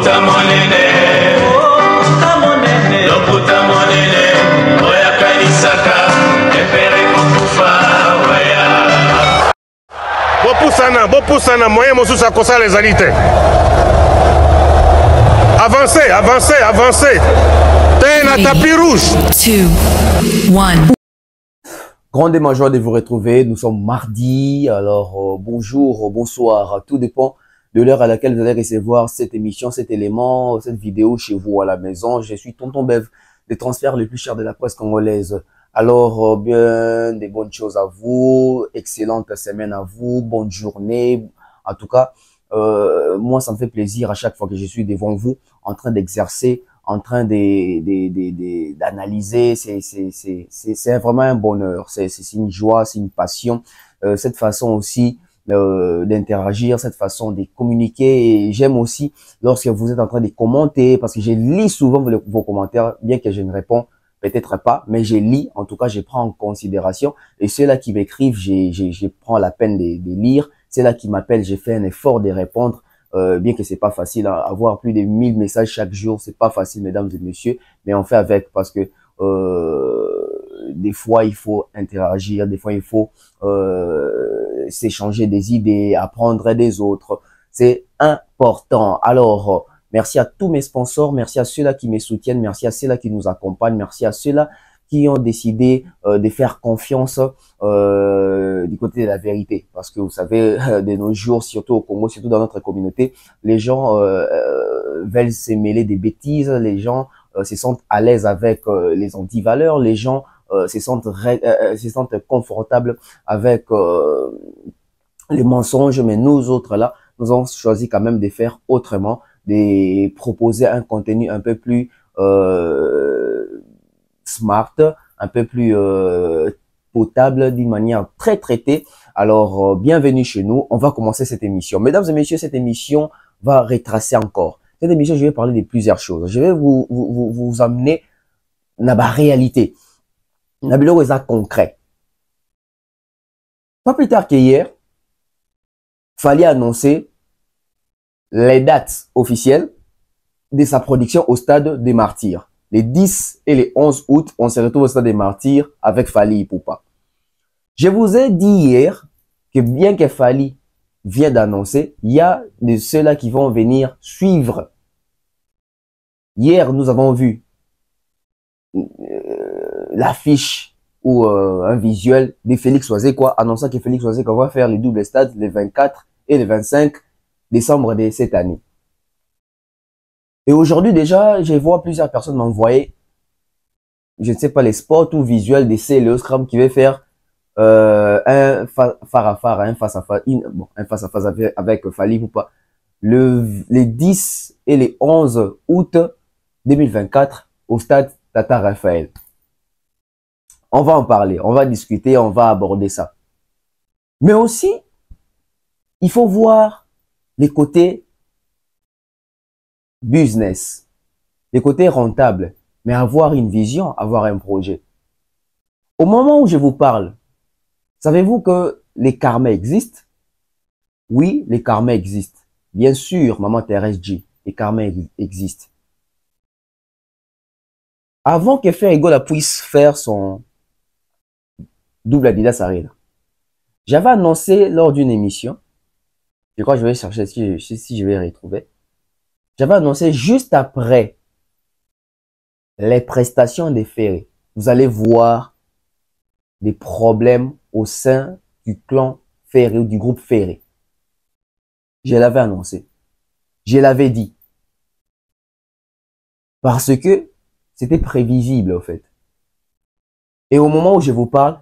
Lokuta monene, lokuta monene, oya kanisaka, epere kokufa, oya. Bopusana, moyen mosusu akosa les alités. Avancez, avancez, avancez. T'es un tapis rouge. 2, 1. Grandement joie de vous retrouver. Nous sommes mardi. Alors, bonjour, bonsoir. Tout dépend de l'heure à laquelle vous allez recevoir cette émission, cet élément, cette vidéo chez vous à la maison. Je suis Tonton Bev, le transfert le plus cher de la presse congolaise. Alors, bien des bonnes choses à vous. Excellente semaine à vous. Bonne journée. En tout cas, moi, ça me fait plaisir à chaque fois que je suis devant vous, en train d'exercer, en train d'analyser. C'est vraiment un bonheur. C'est une joie, c'est une passion. Cette façon aussi d'interagir, cette façon de communiquer. Et j'aime aussi lorsque vous êtes en train de commenter, parce que je lis souvent vos commentaires, bien que je ne réponds peut-être pas, mais je lis, en tout cas, je prends en considération. Et ceux-là qui m'écrivent, je prends la peine de lire. Ceux-là qui m'appellent, j'ai fait un effort de répondre. Bien que c'est pas facile, hein, avoir plus de 1000 messages chaque jour, c'est pas facile, mesdames et messieurs, mais on fait avec, parce que des fois il faut interagir, des fois il faut s'échanger des idées, apprendre des autres, c'est important. Alors merci à tous mes sponsors, merci à ceux-là qui me soutiennent, merci à ceux-là qui nous accompagnent, merci à ceux-là qui ont décidé de faire confiance du côté de la vérité. Parce que vous savez, de nos jours, surtout au Congo, surtout dans notre communauté, les gens veulent se mêler des bêtises, les gens se sentent à l'aise avec les antivaleurs, les gens se sentent confortables avec les mensonges, mais nous autres là, nous avons choisi quand même de faire autrement, de proposer un contenu un peu plus smart, un peu plus potable, d'une manière très traitée. Alors, bienvenue chez nous. On va commencer cette émission. Mesdames et messieurs, cette émission va retracer encore. Cette émission, je vais parler de plusieurs choses. Je vais vous amener dans la réalité. Dans le concret. Pas plus tard qu'hier, fallait annoncer les dates officielles de sa production au stade des Martyrs. Les 10 et les 11 août, on se retrouve au stade des Martyrs avec Fally Ipupa. Je vous ai dit hier que bien que Fally vient d'annoncer, il y a de ceux-là qui vont venir suivre. Hier, nous avons vu l'affiche ou un visuel de Félix Oazekwa annonçant que Félix Oazekwa va faire les doubles stades les 24 et les 25 décembre de cette année. Et aujourd'hui, déjà, je vois plusieurs personnes m'envoyer, je ne sais pas, les spots ou visuels des CLE Scrum qui veut faire un face à face avec Fally Ipupa les 10 et les 11 août 2024 au stade Tata Raphaël. On va en parler, on va discuter, on va aborder ça. Mais aussi, il faut voir les côtés business, les côtés rentables, mais avoir une vision, avoir un projet. Au moment où je vous parle, savez-vous que les karmas existent? Oui, les karmas existent. Bien sûr, Maman Thérèse G, les karmas existent. Avant que Ferrigola puisse faire son double Adidas Arena, j'avais annoncé lors d'une émission, je crois que je vais chercher si je vais retrouver, j'avais annoncé juste après les prestations des Ferré, vous allez voir des problèmes au sein du clan Ferré ou du groupe Ferré. Je l'avais annoncé. Je l'avais dit. Parce que c'était prévisible, en fait. Et au moment où je vous parle,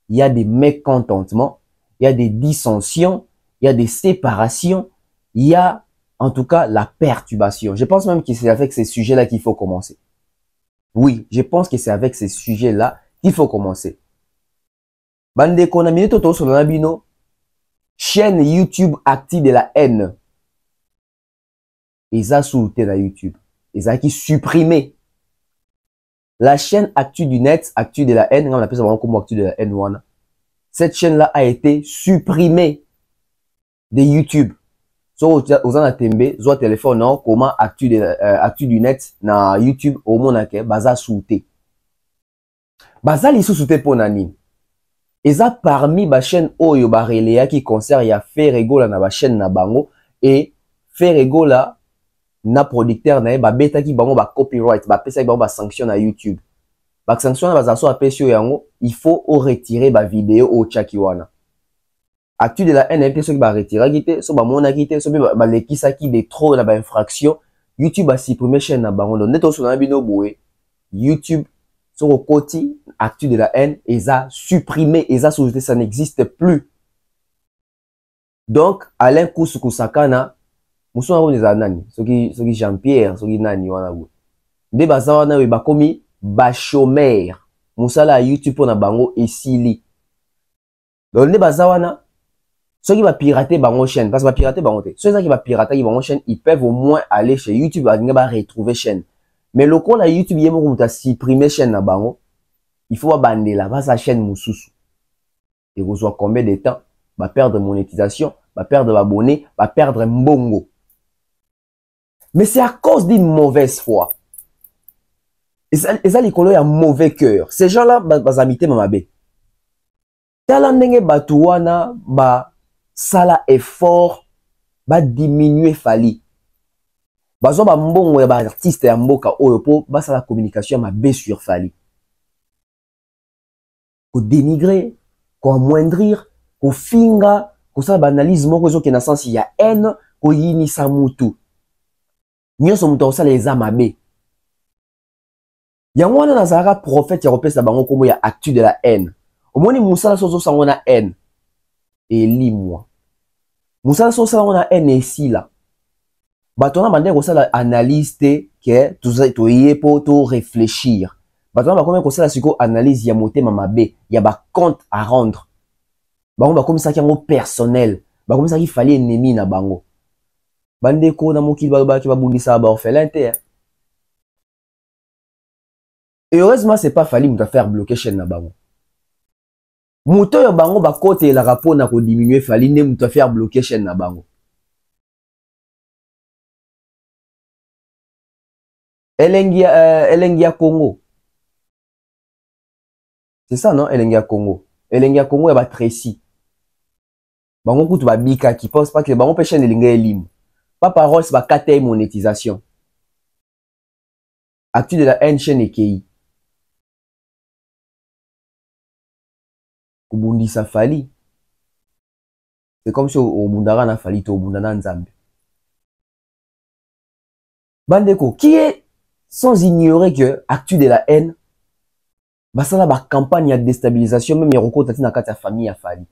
il y a des mécontentements, il y a des dissensions, il y a des séparations, il y a en tout cas la perturbation. Je pense même que c'est avec ces sujets-là qu'il faut commencer. Oui, je pense que c'est avec ces sujets-là qu'il faut commencer. Bande Konamine Toto sur Nabino, chaîne YouTube active de la haine. Ils ont sauté la YouTube. Ils ont supprimé. La chaîne Actu du Net, Actu de la haine, on l'appelle ça comme Actu de la haine. Cette chaîne-là a été supprimée de YouTube. so ozana tembe zo téléphone non comment actu du net na YouTube au monake baza souté baza lisusu te pona nini eza parmi ba chaîne oyo ba relaya ki concert ya Ferregola na ba chaîne na bango et Ferregola na producteur na ba beta ki bango ba copyright ba pesa ki bango ba sanction na YouTube ba sanction na baza so apesio yango il faut retirer ba vidéo au chaki wana actu de la NMP so ki ba retirer kité so ba mona kité so ba lekisa ki de trop na ba infraction YouTube a supprimé chaîne na bango donc neto so na bino boé YouTube sur le côté actu de la haine, ils ont supprimé, ils ont société, ça n'existe plus. Donc, Alain Koussoukousakana, nous sommes des anani, ceux qui Jean-Pierre, ceux qui nani, wana ou. Des bazawana, oui, bah, commis, bah, chômeur. Moussala YouTube pour na bango et sili. Donc, des bazawana, ceux qui va pirater bango chaîne, parce que va pirater bango te. Ceux qui va pirater bango chaîne, ils peuvent au moins aller chez YouTube, ils va retrouver chaîne. Mais le coup, la YouTube, il y a supprimé chaîne na bango. Il faut abandonner là-bas sa chaîne Moussoussou. Et vous avez combien de temps? Va perdre monétisation, va perdre abonnés, va perdre mbongo. Mais c'est à cause d'une mauvaise foi. Et ça, les colons, il y a un mauvais cœur. Ces gens-là, bah, amité mamabe. Tala ndenge batuwana, bah, sala effort, bah, diminuer fali. Bazo ba mbongo ya ba artiste ya mboka oyo po basa la communication ma baie sur fali. Ko dénigrer, ko amoindrir, ko finga, ko sa banalise moko zo ke na sens ya haine, ko yini sa mutu. Nyonso mutu osala eza mabe. Yango wana nazara prophète ya repesa bango kombo ya actu de la haine. Omoni musala sozo sango na haine. Elimwa. Musala sozo sango na haine esila. Batona bande ko sala analyse te ke to yé po to réfléchir. Batona ba comme ko sala siko analyse ya motema mabe, ya ba compte à rendre. Bango ba comme ça ki ngo personnel, ba comme ça ki fallait ennemi na bango. Bande ko na mokili ba ki ba bundisa ba orphelin te. Et heureusement c'est pas fallu muta faire bloquer chaîne na bango. Muto yo bango ba côté la rapport na ko diminuer fallait ne muta faire bloquer chaîne na bango. Elengia Congo. C'est ça, non? Elengia Congo. Elengia Congo, il y a Tracy. Bango kutu ba bika qui pense pas que bango pe chaîne elenga elim. Pas parole, c'est ba kate monétisation. Actu de la haine chaîne EKI. Kubundi sa fali. C'est comme si au bundara na fali to bundana nzambe. Bandeko, qui est sans ignorer que actu de la haine, bah ça là ba campagne de déstabilisation même yoko tati na kati ya famille ya fali.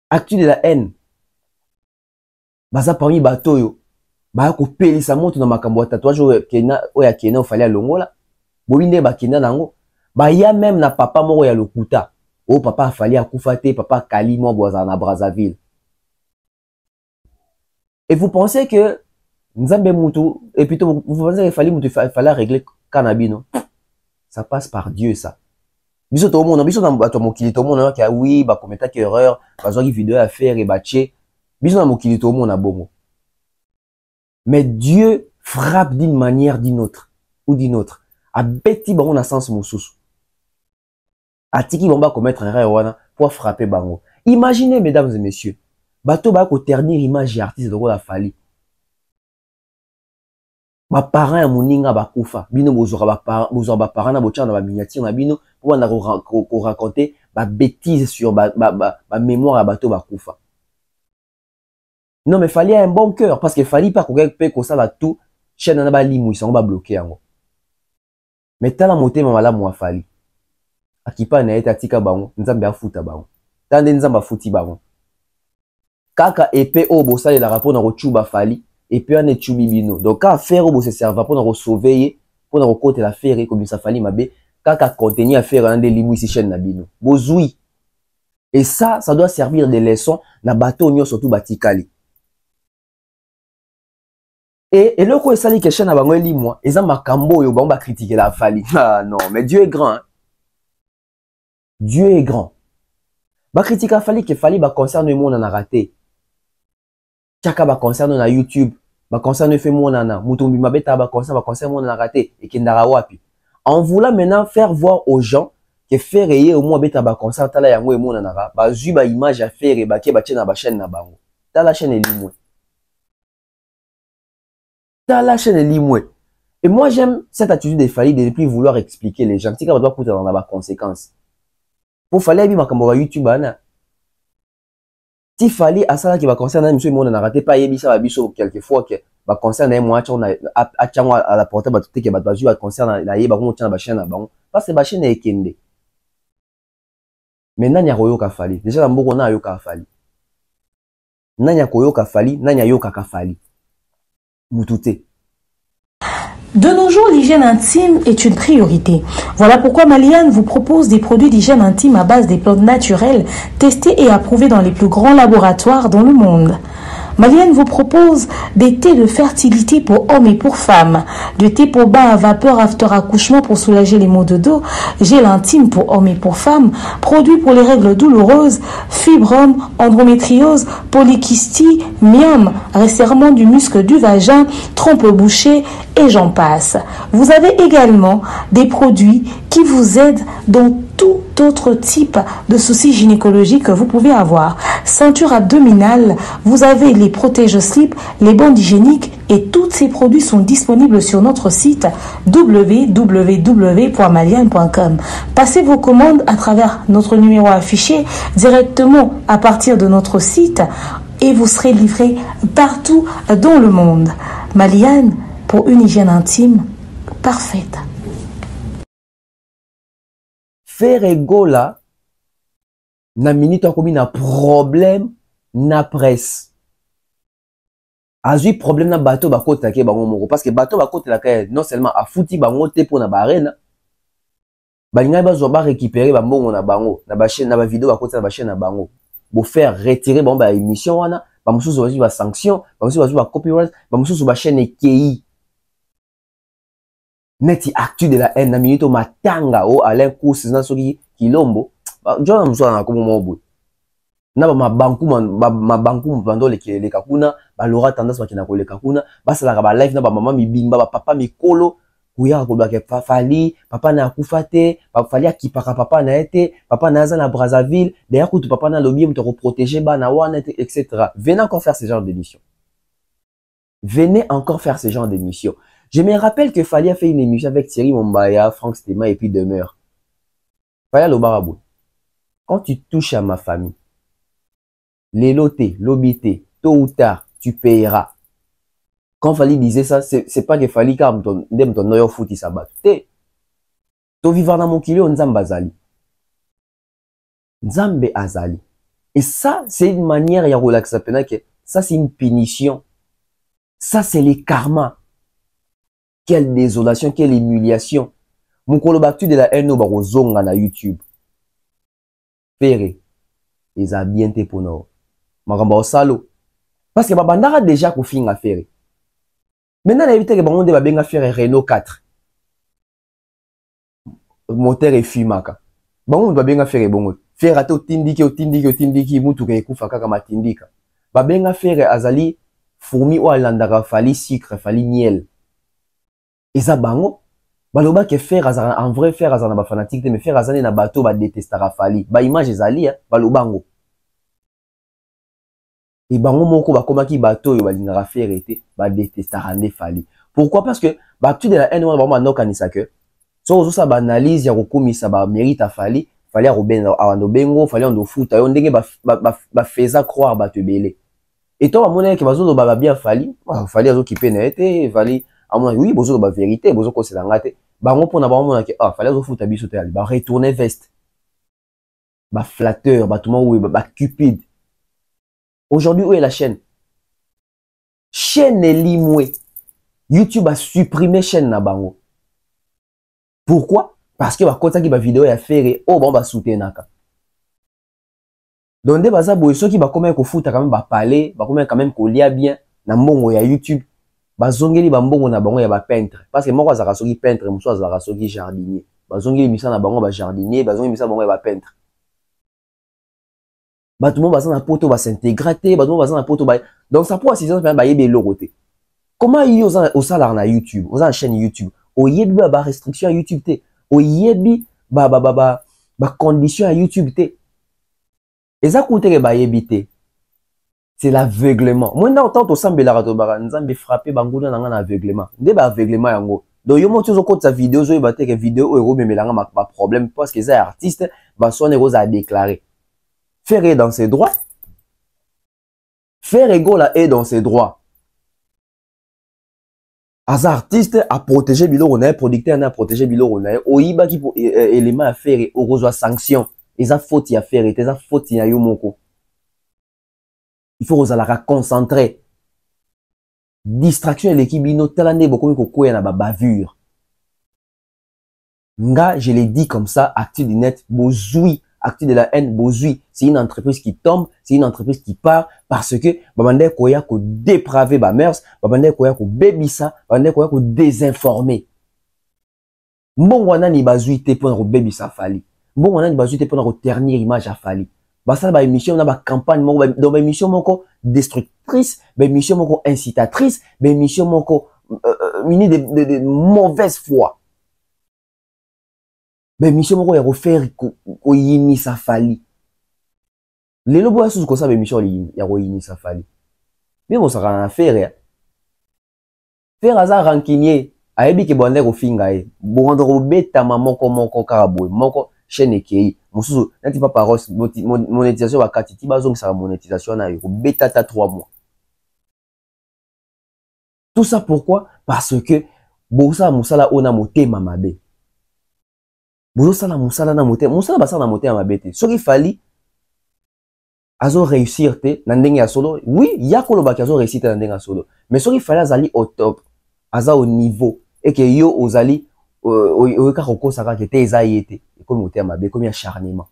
Actu de la haine, bah ça parmi bato yo, bah ko pelisa moto na makambo ya tatouage kena oya kena ofali ya longola, bobinde ba kena nango, bah ya même na papa moko ya lokuta, oh papa afali akufa te, papa kali mo boza na Brazzaville. Et vous pensez que Nzambe Moutou, et plutôt vous pensez qu'il fallait régler cannabino. Ça passe par Dieu, ça. Biso tout le monde, biso na mokili tout le monde qui a oui, ba commettre qui erreur, ba zoki vidéo à faire et batché. Biso na mokili tout le monde a bongo. Mais Dieu frappe d'une manière d'une autre ou d'une autre. A beti bango na sens mosusu. A tiki bomba commettre erreur wana pour frapper bango. Imaginez mesdames et messieurs, bato ba ko ternir image artiste de la fali. Ba parents ya moninga bakufa bino bozora ba parents na bocha na ba miniature na bino pour na ko raconter ba bêtises sur ba mémoire ya bato bakufa. Non mais fallait un bon cœur parce que fallait pas ko ça va tout chaîne na ba limu ils ba bloquer yango. Mais tala motema malamu wa fali akipa na eta tika bango nzambe afuta bango tande nzambe afuti bango kaka épée o bosale la rapport na rochuba fali. Et puis on est chubibino. Donc quand faire au se serva pour nous sauver, pour nous côté la faire comme ça fallait mabe, quand contenir à faire un des limous ici chaîne nabino. Bozoui. Et ça doit servir de leçon na bateau nyo surtout batikali. Et le coup sali que chaîne na bango limwa, eza makambo yo ba critiquer la fali. Ah non, mais Dieu est grand. Hein? Dieu est grand. Ba critiquer fali que fali ba concerne le monde en a raté. Tchaka ba concert na YouTube, ba concert ne fait monana, mutumbi mabeta ba concert monana raté et kindara wapi. En voulant maintenant faire voir aux gens que faire et au moins beta ba concert tala yango e monana ba zu ba image à faire et ba ke ba tena ba chaîne na bango. Ta la chaîne est limoué. Ta la chaîne est limoué. Et moi j'aime cette attitude de Fally de ne plus vouloir expliquer les gens. Tika ba doit coûter dans la conséquence. Pour Fally abi makambo ba YouTube ana. Si Fally à ça qui va concerner monsieur monde n'a raté pas yebi ça va biso quelquefois que va concerner moi on a à la portée ba tout que ba va concerner la yeba ko tient ba chaîne na bango parce que ba chaîne est kende. Mais nani akoyoka Fally déjà mboko na ayoka Fally. Nani akoyoka Fally, nani ayoka ka Fally. Mutute. De nos jours, l'hygiène intime est une priorité. Voilà pourquoi Maliane vous propose des produits d'hygiène intime à base des plantes naturelles, testés et approuvés dans les plus grands laboratoires dans le monde. Maliane vous propose des thés de fertilité pour hommes et pour femmes, des thés pour bain à vapeur after accouchement pour soulager les maux de dos, gel intime pour hommes et pour femmes, produits pour les règles douloureuses, fibrome, endométriose, polykystie, myome, resserrement du muscle du vagin, trompe bouchée et j'en passe. Vous avez également des produits qui vous aident dans tout autre type de soucis gynécologiques que vous pouvez avoir. Ceinture abdominale, vous avez les protège-slip, les bandes hygiéniques et tous ces produits sont disponibles sur notre site www.maliane.com. Passez vos commandes à travers notre numéro affiché directement à partir de notre site et vous serez livré partout dans le monde. Maliane, pour une hygiène intime parfaite. Ferregola na minute akomi na problème na presse. Azui problème na bateau bakota ke bango moko parce que bateau bakota la ka non seulement a fouti bango te pour na barena. Balinga ba zo ba récupérer ba mbongo na bango na ba chaîne na ba vidéo bakota na ba chaîne na bango. Bo faire retirer bango ba émission wana, ba mususu ba sanction, ba mususu ba copyright, ba mususu ba chaîne EKI. Neti actu de la haine na minute matanga o Alain Course na soki kilombo jona mswana na komo mobo na ba mabanku bando le kakuna ba lora tendance ba kina ko le kakuna ba sala ba live na ba mama mibimba ba papa mikolo kuya ko ba ke Fally papa na akufate ba Fally akipaka papa na ete papa na za na Brazzaville d'ailleurs ko papa na lobby mto ko protéger ba na wana etc. Venez encore faire ce genre d'émission. Venez encore faire ce genre d'émission. Je me rappelle que Fally a fait une émission avec Thierry Mombaya, Franck Stéma et puis Demeure. Fally Lobarabou. Quand tu touches à ma famille, les lotés, l'obité, tôt ou tard, tu payeras. Quand Fally disait ça, c'est pas que Fally comme ton noyo fouti sabat. To vivre dans mon kilo, Nzambe Azali. Nzambe Azali. Et ça, c'est une manière, il y a relax que ça, c'est une punition. Ça, c'est les karmas. Quelle désolation, quelle humiliation. Mon kolobactu de la haine au barozonga na YouTube. Péré. Ils ont bien été pour nous. Magamba au salo. Parce que babandara déjà qu'on finit à faire. Maintenant, il évite que babonde va bien faire Renault 4. Moteur et fumaka. Babonde va bien faire bon. Faire rater au tindiki, mutu ke kufa kaka matindika. Ba bien faire azali fourmi ou alandara Fally sucre, Fally miel. Et ça bango baloba ke faire en vrai faire azana ba fanatique mais faire azana na bateau ba détestera Fally ba image ezali balobango et bango moko ba komaki bateau yo balingara faire été ba détestera ndé Fally. Pourquoi? Parce que ba tu de la haine ba no kanisa que so ça ba analyse ya kokomisa ba mérite à Fally a robena awando bengo Fally ando futa yo ndenge ba feza croire ba te belé et toi ba mona ke bazo ba bien Fally azo kipe na été Fally oui, bozo ba vérité, bozo ko c'est la ngate. Ba ngo pona ba mona ke fallait zo futa biso te ali. Ba retourner veste. Ba flatteur, ba tout monde ba cupide. Aujourd'hui où est la chaîne? Chaîne est limoué. YouTube a supprimé chaîne na bango. Pourquoi? Parce que ba kota ki ba vidéo ya faire bon ba soutenaka. Donc des baza boy ceux qui ba comment ko futa quand même ba parler, ba comment quand même ko lia bien na mbongo ya YouTube. Bazongeli bambongo na bango ya ba peintre parce que moko azaka soki peintre muso azaka soki jardinier bazongeli misa na bango ba jardinier bazongeli misa bango ya ba peintre Bato mo baza na poto ba s'intégrer te, bato mo baza na poto ba. Donc ça pour assistance ba yebe loroté. Comment yo au salaire na YouTube, aux en chaîne YouTube, au yebi ba restriction à YouTube te, au yebi ba condition à YouTube te. Et ça coûte que ba yebi te. C'est l'aveuglement. Moi na autant to sambela rato ba nzambe frapper bangouna na ngana aveuglement. Nde ba aveuglement yango. Donc yo monte zo côté sa vidéo zo ba te que vidéo euro memelanga ma problème parce que les artistes ba son rose a déclaré. Faire dans ses droits. Faire égaux là est dans ses droits. As artiste à protéger bilo on a producteur à protéger bilo on a oyiba qui pour élément à faire au reçoit sanction. Et ça faute à faire et ça faute à yo moko. Il faut aux la concentrer. Distraction l'équipe bino talande beaucoup ko koya na ba bavure. Nga je l'ai dit comme ça actu du net bozui. Actu de la haine, bozui, c'est une entreprise qui tombe, c'est une entreprise qui part parce que babande koya ko dépraver ba mœurs, babande koya ko bébissa, babande koya ko désinformer. Mbongo wana ni bazui te pour ko bébissa fali. Mbongo wana ni bazui te pour ko ternir image a fali. Ba ça ba émission na ba campagne moko dans ba émission moko destructrice, ba émission moko incitatrice, ba émission moko mini de mauvaise foi. Mais mission moko ya refaire ko yini sa fali. Les lobo asus ko sa be mission ya ko yini sa fali. Mais bon ça na faire. Faire aza rankinier, ayebi ke bonde ko finga e. Bondo ko beta moko karabo, moko chaîne ekei. Mususu nati pa paros monétisation ba katiti bazong sa monétisation na ko beta ta 3 mois. Tout ça pourquoi? Parce que bosa musala ona motema mabe. Bozo sala musala na moté, musala basa na moté ma bête. Ce qu'il fallait azo réussir te na ndenge ya solo. Oui, ya koloba ki azo réussir te na ndenge ya solo. Mais ce qu'il fallait azali au top, aza au niveau et que yo ozali o ka roko saka ke te eza yete comme moté ma bête comme acharnement.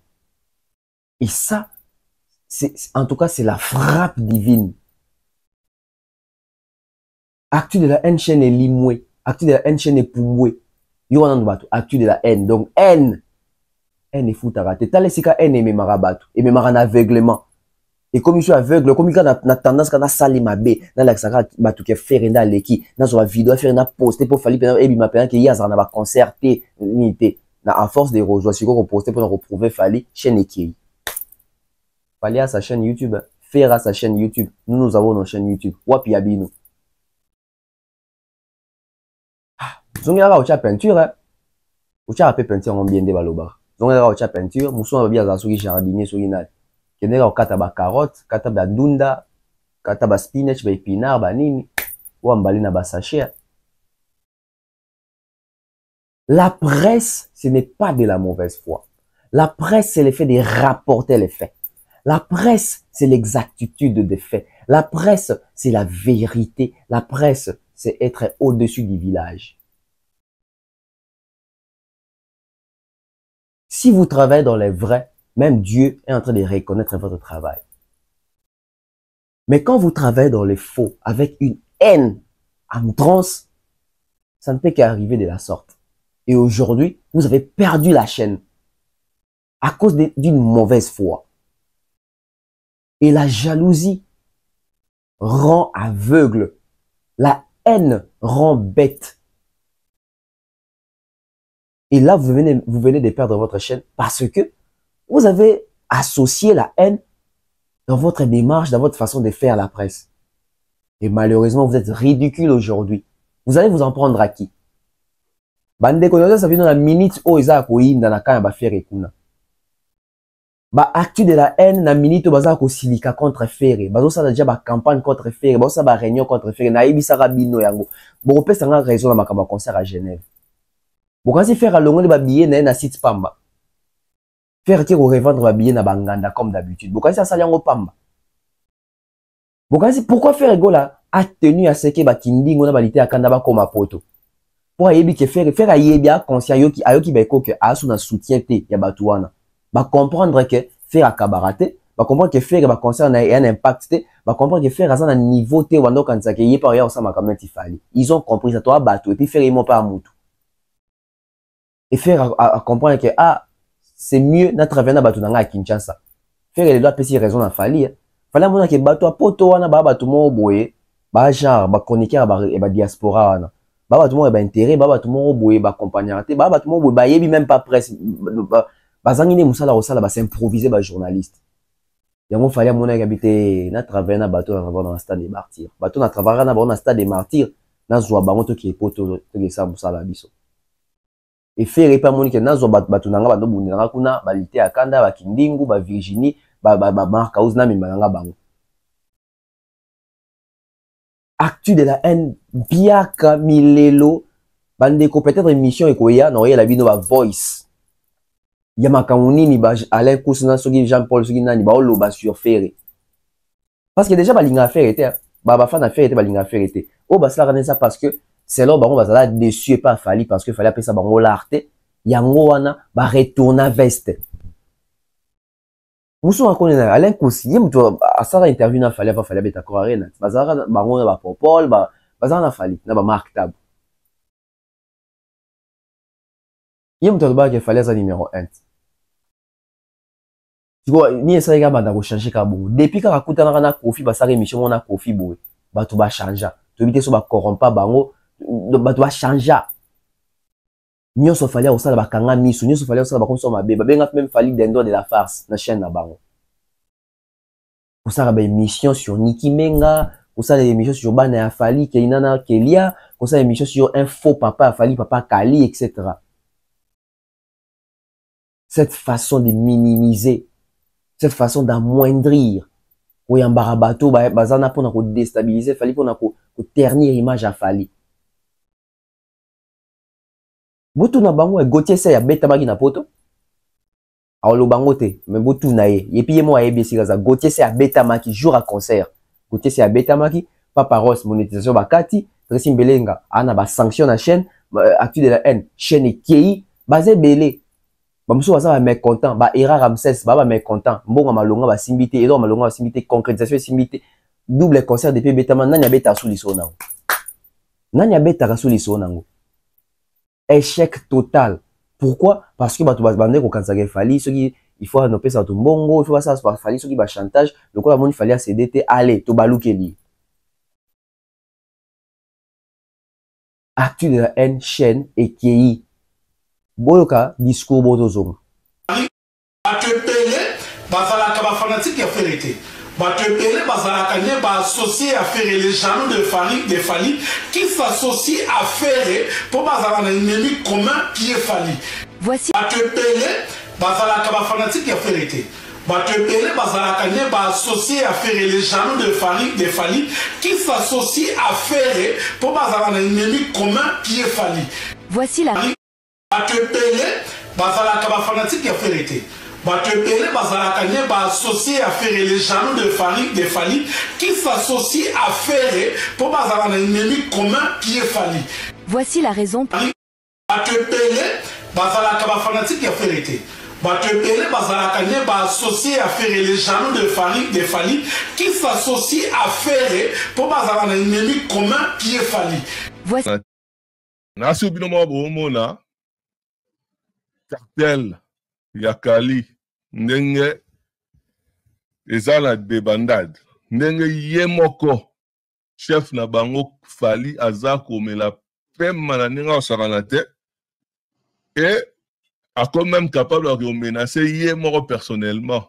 Et ça c'est en tout cas c'est la frappe divine. Actu de la haine chaîne est limoué, actu de la haine chaîne est poumoué. Yo wana bato actu de la haine. Donc haine est fou à rater. T'as laissé haine et memara bato et memara na aveuglement. Et comme je suis aveugle, comme il y a tendance à salir ma bé, dans la saka bato qui faire dans l'équipe, dans sur la vidéo faire na poster pour fali et bi ma pena que ya na ba concerté unité. Na à force de rejoindre si qu'on poster pour retrouver fali chaîne équipe. Fali à sa chaîne YouTube, faire à sa chaîne YouTube. Nous avons nos chaînes YouTube. Wapi abino. Zonga ra ocha peinture, ocha pe peinture en bien de baloba. Zonga ra ocha peinture, muso ba bia za soki jardinier soki na. Kenera okata ba carotte, kata ba ndunda, kata ba spinach, ba épinard, ba nini, ou ambali na ba sachet. La presse, ce n'est pas de la mauvaise foi. La presse, c'est le fait de rapporter les faits. La presse, c'est l'exactitude des faits. La presse, c'est la vérité. La presse, c'est être au-dessus du village. Si vous travaillez dans les vrais, même Dieu est en train de reconnaître votre travail. Mais quand vous travaillez dans les faux, avec une haine à outrance, ça ne peut qu'arriver de la sorte. Et aujourd'hui, vous avez perdu la chaîne à cause d'une mauvaise foi. Et la jalousie rend aveugle. La haine rend bête. Et là, vous venez de perdre votre chaîne parce que vous avez associé la haine dans votre démarche, dans votre façon de faire la presse. Et malheureusement, vous êtes ridicule aujourd'hui. Vous allez vous en prendre à qui? Bande konoza ça vient dans la minute où ils a koinda na kanya ba faire kuna. Ba actu de la haine na minute où baza ko silika contre faire. Bazo ça déjà ba campagne contre faire, bazo ça ba réunion contre faire na ibisa rabino yango. Bon pesa nga raison na makamba concert à Genève. Bon quand c'est faire à longo de ba billet na site pamba. Faire qui revendre ba billet na banganda comme d'habitude. Bon quand ça sali yango pamba. Bon quand c'est pourquoi faire ego là a tenu à ce que ba kindingo na balité akanda ba koma poto. Pour yebi ke faire yebi a conscient ayoki ba ko ke asu na soutien te ya batuana. Ba comprendre que faire à cabarate, ba comprendre que faire ba conscient na un impact te, ba comprendre que faire à un niveau te wando kanza ke yepa ya osama comme tifali. Ils ont compris ça toi batu et puis faire ils pas mutu. Et faire à comprendre que ah c'est mieux na travailler na batu na Kinshasa. faire les doigts pesi raison na fali fallait mona ke bato a poto wana ba bato mo boye ba genre ba chroniqueur ba diaspora wana ba bato mo ba intérêt ba bato mo boye ba accompagnateur ba bato mo boye ba yebi même pas presse ba zangi ne musala osala ba s'improviser ba journaliste yango fallait mona ke habiter na travailler na bato na travailler dans le stade des martyrs bato na travailler na ba stade des martyrs na zwa bango to ki poto to ke sa musala biso et faire pas moni ke na zwa bato nanga ba do bundanga kuna ba lité akanda ba kindingu ba Virginie ba marka uzna mimalanga bango actu de la haine biaka milelo bandeko peut-être émission ekoya na oyela bino ba voice ya makambo nini ba Alain Kousna soki Jean-Paul soki nani ba oloba sur faire parce que déjà balinga faire était ba fan affaire était balinga faire était o ba sala ça parce que c'est là bango bazala déçu et pas fali parce que fallait appeler ça bango l'arte yango wana ba retourna veste muso akone na Alain Koussi ye muto asara interview na fallait beta ko arena bazara bango na ba popol bazara na fali na ba Mark Tab ye muto ba ke fallait ça numéro 1 tiko ni esa ga banda ko changer ka bongo depuis ka kutana na Kofi basara émission na Kofi boy bato ba changer to bité so ba corrompa bango bato ba changer nyonso fallait osala bakanga misu nyonso fallait osala bakonso mabe babenga même fallait dendo de la farce na chaîne na bango osala ba émission sur Niki Menga osala émission sur Bana ya Fali Kelinana Kelia osala émission sur un faux papa Fali papa Kali etc. Cette façon de minimiser, cette façon d'amoindrir oyambara bato bazana pona ko déstabiliser Fali pona ko ternir image à Fali. Botu na bango e Gauthier se ya beta maki na poto awolo bango te mais botu na ye et puis ye mo ayebi sikaza Gauthier se ya beta maki jour à concert Gauthier se ya beta maki Papa Ross monétisation bakati Tracy Mbelenga ana ba sanction na chaîne actu de la haine chaîne ekei basé belé ba muso baza ba mécontent ba Era Ramsès ba mécontent mbonga malonga ba simbité et donc malonga ba simbité concrétisation simbité double concert depuis beta man nanya beta sous liso nango nanya beta sous liso nango échec total. Pourquoi? Parce que bato bazbande ko kansage fali ceux qui il faut anoper ça tout mbongo il faut ça fali ceux qui ba chantage le quoi il fallait CDT aller to balukeli actu de la haine chaîne et qui boyoka discours botozonga batepele bazalaka ba fanatique ya vérité batepele bazalaka ne ba associé à faire les jaloux de Fali qui s'associent à faire pour bazalaka un ennemi commun qui est Fali. Voici batepele bazalaka ba fanatique ya vérité batepele bazalaka ne ba associé à faire les jaloux de Fali qui s'associent à faire pour bazalaka un ennemi commun qui est Fali. Voici la batepele bazalaka ba fanatique ya vérité batepele bazalaka ne ba associé à faire les jaloux de Fali qui s'associent à faire pour bazalaka un ennemi commun qui est Fali. Voici la raison. Batepele bazalaka ba fanatique ya vérité batepele bazalaka ne ba associé à faire les jaloux de Fali qui s'associent à faire pour bazalaka un ennemi commun qui est Fali. Voici Nasi binomo bomona cartel Yakali ndenge ezala débandade ndenge yemoko chef na bango Fali aza komela pema na ninga osakana te et a quand même capable de menacer yemoko personnellement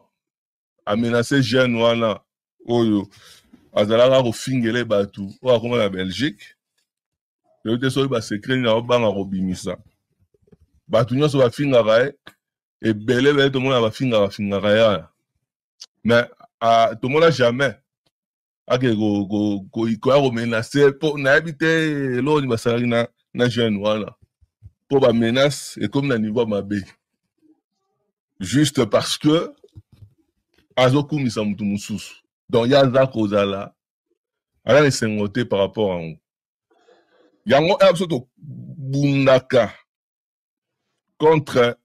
a menacer jeune wana oyo azalaka kofingele batu o akoma na Belgique le te so ba secret na obanga robimisa batu nyonso bafingaka et belé tout le monde va finir rien mais tout le monde jamais ake go menacer pour n'habiter l'eau ni basari na jeune voilà pour ba menace et comme na niveau mabe juste parce que azoku misa mutu mususu donc ya za kozala ala les sengoté par rapport à yango absolument bundaka contre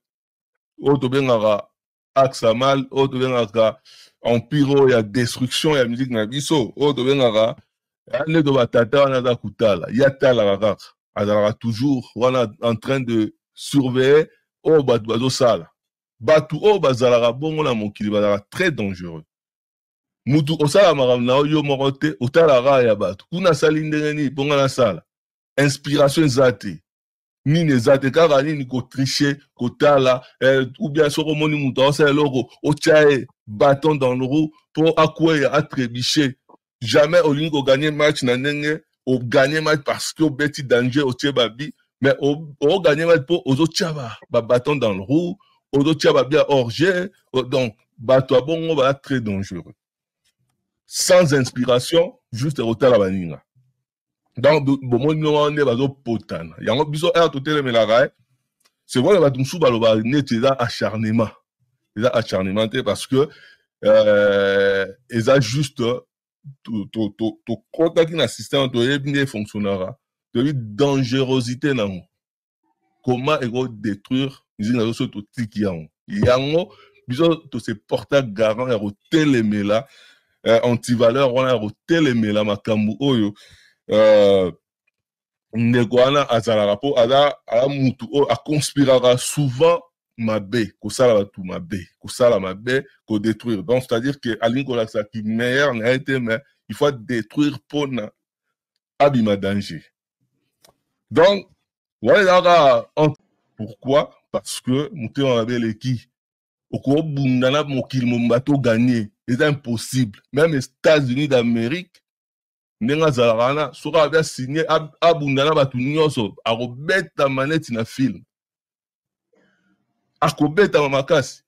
auto bengaka axamal auto bengaka empiro ya destruction ya musique na biso auto bengaka ane to batata wana za kutala ya tala kaka azalaka toujours wana en train de surveiller au bato bazo sala Batu o bazalaka bongo na mokili bazalaka très dangereux. Mutu osala makambo na yo moko te otalaka ya bato kuna asali ndenge nini mponga nasala inspiration eza te nini eza te kaka nini kotriche kotala ou bien soko omoni mutu aosala eloko otya ye bâton dans le roue mpo akweya atrébiche jamais olingi koganye match na ndenge oganye match parce que obeti danger otie babi mais oganye match mpo ozotya bâton dans le roue ozotya babia hors jeu donc bato ya bongo baya très dangereux. Sans inspiration, juste rotala baninga. Donc, bomoni no ne bazo potana. Yango biso tout le la c'est vrai que batumsu baloba net eza acharnement. Eza acharnement parce que eza juste to contact na système to ebine fonctionnera. De dangerosité nango. Comment ego détruire usine na so to tiki yango. Yango biso to se porta garant ya rotelemela antivaleur on a rotelemela makambu oyo ndeko wana azalaka po ala mutu oyo aconspiraka souvent mabe kosala batu mabe kosala mabe kodétruire donc c'est-à-dire que alingi kolakisa ki meilleur na été mais il faut détruire pour na abima danger donc voilà pourquoi parce que mutu mabe leki okobundana mokili mombato gagner c'est impossible même les États-Unis d'Amérique nenga zalana soka abia signé abundana batu nyonso akobeta maneti na film akobeta makasi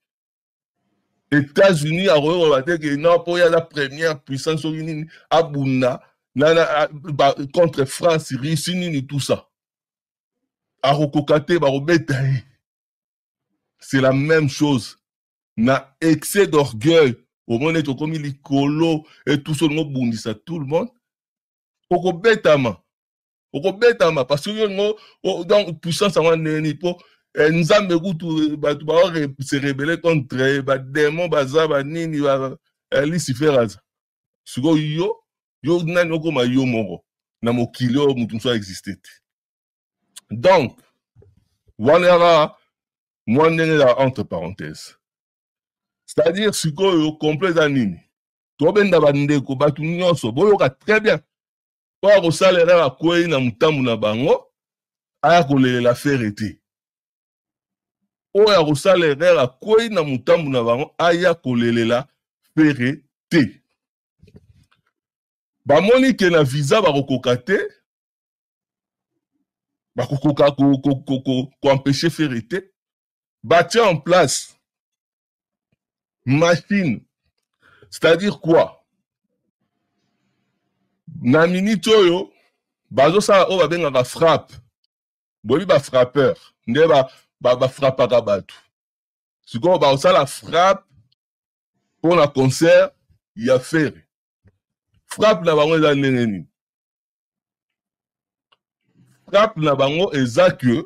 États-Unis akoyo bateke na po ya la première puissance nini abunda na contre France Russie nini tout ça akokokate bakobeta c'est la même chose na excès d'orgueil au moment où comme il colo et tout ça le monde bundisa tout le monde okobetama parce que donc puissance en neni po nzambe kutu batu ba se rebeller contre ba démon baza ba nini ba Lucifer aza siko yo nani okoma yo moko na mokili o mutu so existait donc wana moi ndenge entre parenthèses c'est-à-dire siko yo complet za nini to benda bandeko batu nyonso boyoka très bien pour kosalela akwei na mutambu na bango aya kolelela fere te oya kosalela akwei na mutambu na bango aya kolelela fere te bamoni ke na visa bakokoka te bakokoka ko empêcher fere te batia en place machine c'est-à-dire quoi na minute oyo bazo sala oyo babengaka frappe boyebi ba frappeur nde ba frappaka bato sikoyo baosala frappe mpo na concert ya fere frappe na bango eza ndenge nini frappe na bango eza que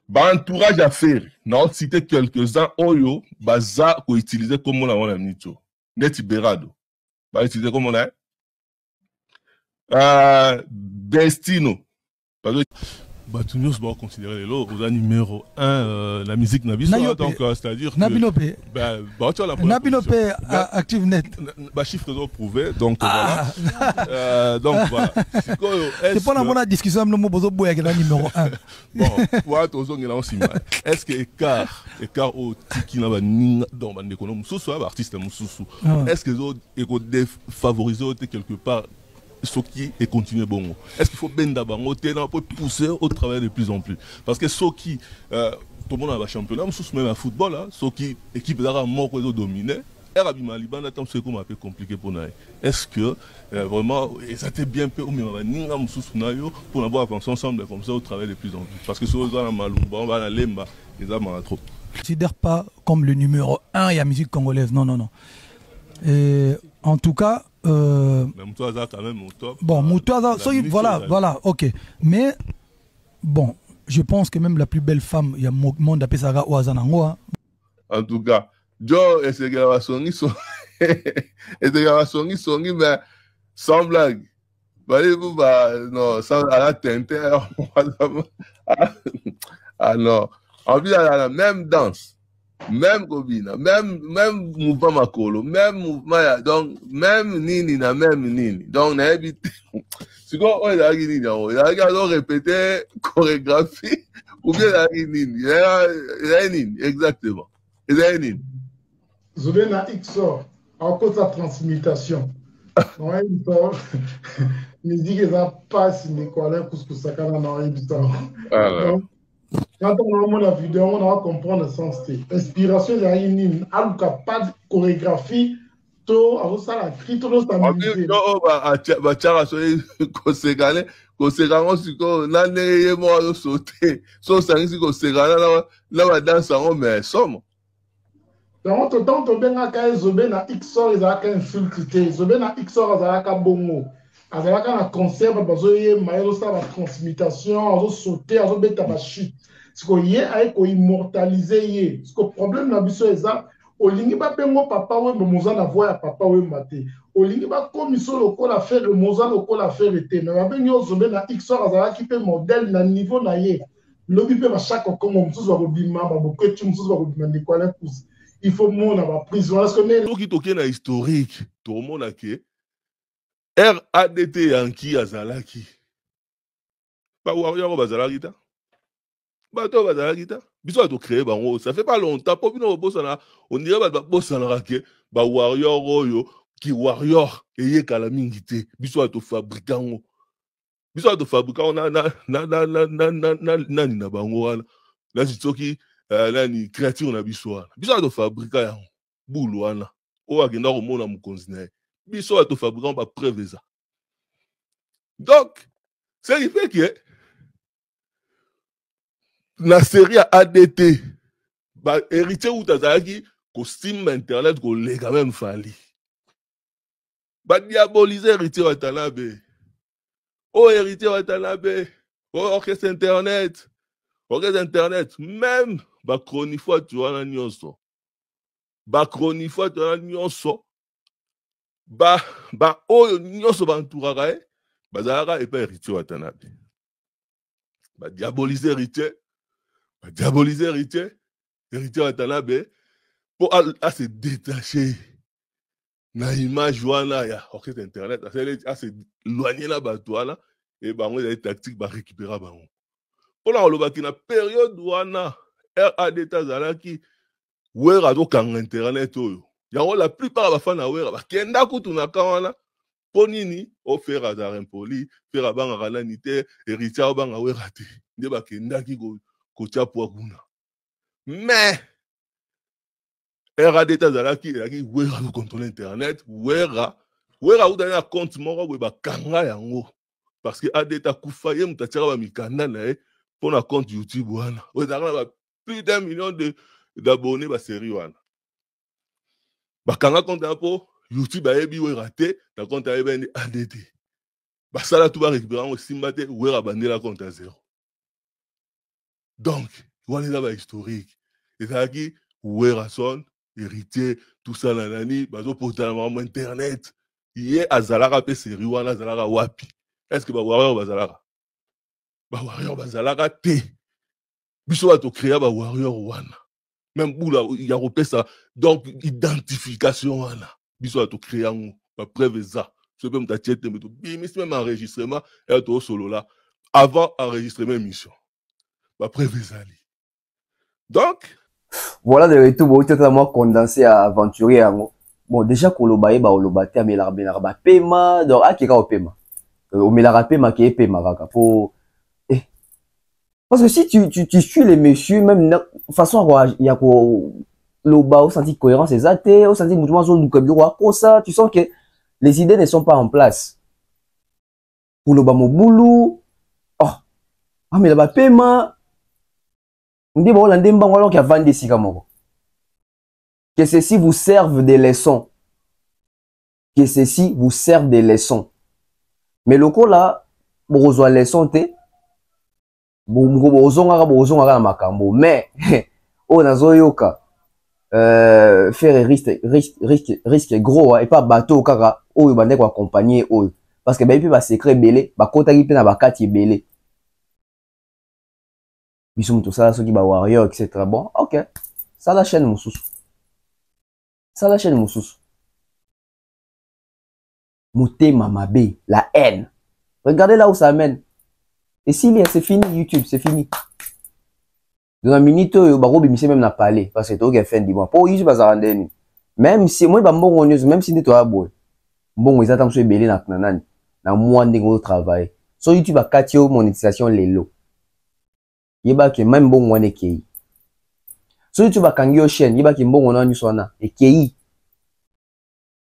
ba entourage ya fere na cité quelques-uns oyo baza koutilize komona wana minute oyo ndeti berado va utiliser comme on a Destino parce que Batunios va considérer les lots aux numéro 1 la musique Nabiso donc c'est-à-dire Nabilope Nabilope active net bah chiffre doit prouver donc voilà donc voilà c'est pas la bonne discussion le mot bozo boya que la numéro 1 bon voilà tozong là aussi est-ce que écart au tiki na ba dans bande économie sous artiste mususu est-ce que éco défavoriser quelque part ce qui est continué bon. Est-ce qu'il faut benda bango pour pousser au travail de plus en plus parce que ceux qui tout le monde a un championnat même à football là ceux qui équipe d'ara mort que dominer Arabi Maliban attend c'est comme un peu compliqué pour nous. Est-ce que vraiment ça était bien peu ou mais ninga mususu nayo pour avoir avancé ensemble comme ça au travail de plus en plus parce que ceux dans malumba on va la lemba les amants trop. Je considère pas comme le numéro 1 et la musique congolaise non. Et en tout cas quand même au top. Bon, Moutouaza, voilà, ok. Mais bon, je pense que même la plus belle femme, il y a monde appelé ça Ouazanangoa. En tout cas, Joe et ses garçons songi, mais sans blague. Non, sans à la teinte. Ah non, En plus, la même danse. Même Kobina, même mouvement Makolo, même mouvement, donc, même Nini, même Nini. Donc, on a évité. C'est quoi, on a Nini, on a répété chorégraphie, ou bien la Nini. Il y a Nini, exactement. Il y a Nini. Zobé na XOR, à cause de la transmutation. Non, il musique, ils n'ont pas signé quoi, là, pour ce que ça can en arrive. Donc, quand on a la vidéo, on va comprendre le sens. Inspiration, il y a une pas de chorégraphie, tout, alors ça, la cri, tout, ça En plus, donc, autant que bien à Zobé na XOR, ils ont insulté. Zobé na XOR, ils ont bongo. Ils ont un concert, parce que maïlo ça la transmutation, ils ont sauté, ils ont bêta la chute. Ce qu'on y a immortalisé. Ce que le problème na biso est ça. Olingi ba bengo papa we moza na voix papa we maté. Olingi ba komiso lokola faire moza lokola faire été. Mais ba bengo Zobé na XOR, ils ont qui peut modèle na niveau na ye. Lobi pe ba chaque comme mususu ba bima ba boketu mususu ba bima de quoi la pousse. Il faut mon avoir prison. Parce que na historique, tout le monde a que RADT Yankee Azalaki. Pas Warrior Bazalaki ta. Bato Bazalaki ta. Biso a tout créé bango. Ça fait pas longtemps. Pour nous on dirait ba bossa na que ba Warrior Royo qui Warrior et kalamingité. Biso a tout fabricant. Biso a tout fabricant na bango là c'est là ni créature na biso wana biso ato fabrika ya bulu wana o agenda ko mona mukonzi na biso ato fabrika ba preuve ça. Donc c'est il fait que la série ADT ba héritier ou tazaki costume internet ko lega même fali ba diaboliser héritier Watanabe o héritier Watanabe o orchestre internet même ba chroniqueur tu wana nyonso ba oyo nyonso ba entouraka bazalaka et pas héritier Watanabe ba diaboliser héritier Watanabe pour à se détacher na image wana ya orchestre internet à se éloigner na bato wana et bango des tactiques ba récupérer bango pour la olobaki na période wana RADT azalaki wera to kanga internet oyo yango la plupart ba fana wera ba kenda kutu na kawana ponini o fera za impoli fera banga kanani te héritier banga wera te nde ba kenda ki ko chapwa kuna mais RADT azalaki elaki wera to contrôler internet wera ou dans un compte moko we ba kanga yango parce que ADT kufa ye mutachaka ba mikanda na pour un compte YouTube wana on a plus d'1 million d'abonnés ba série wana ba kanga compte pour YouTube ayebi we raté na compte ayebi ADT ba sala tout ba récupérer au simbate we rabandé la compte à 0 donc wana là ba historique et ça qui we rason héritier tout ça nanani bazo portalement internet yé azalaka pe série wana azalaka wapi est-ce que ba warrior bazalaka ba warrior bazalaka te biso bato créer ba warrior wana même boula ya repesa donc identification wana biso bato créer ngo ba preuve ça je peux me tachete mais tout même enregistrement et to solo là avant enregistrer émission ba preuve ça donc voilà de retour bon totalement condensé à aventurier yango bon déjà kolobaye ba olobate amela ba paiement donc akika au paiement au melara paiement qui est paiement kaka pour parce que si tu suis les messieurs, même de façon il y a le bas au senti cohérence des athées, au senti mouvement zone du pour ça, tu sens que les idées ne sont pas en place. Pour le bas mon boulot, oh, ah mais là-bas paiement, on dit bon là ndemba alors qu'il y a vendu des camoro. Que ceci vous serve des leçons, que ceci vous serve des leçons. Mais le coup là, bon reçoit leçon té. Bozongaka makambo mais on a zoyoka faire risque gros et pas bateau kaka oyo bande ko accompagner oyo parce que ba epi ba secret belé ba kotaki pe na bakati belé Bisous tout ça, ceux qui va warrior, etc. Bon, ok. Ça la chaîne Moussous. Ça la chaîne Moussous. Mouté Mamabé, la haine. Regardez là où ça amène. Et si c'est fini YouTube, c'est fini. Dans la minute, Baro Bimisé même n'a pas parlé. Parce que toi qui as fait un dimanche. Pour YouTube, ça rend même si moi, même si tu as beau. Bon, ils attendent que je belé dans le mois de travail. Sur YouTube, à 4 monétisation, les lots. Il y a même bon one qui. Sur YouTube, à Kangyo chaîne, il y a bon one en et qui.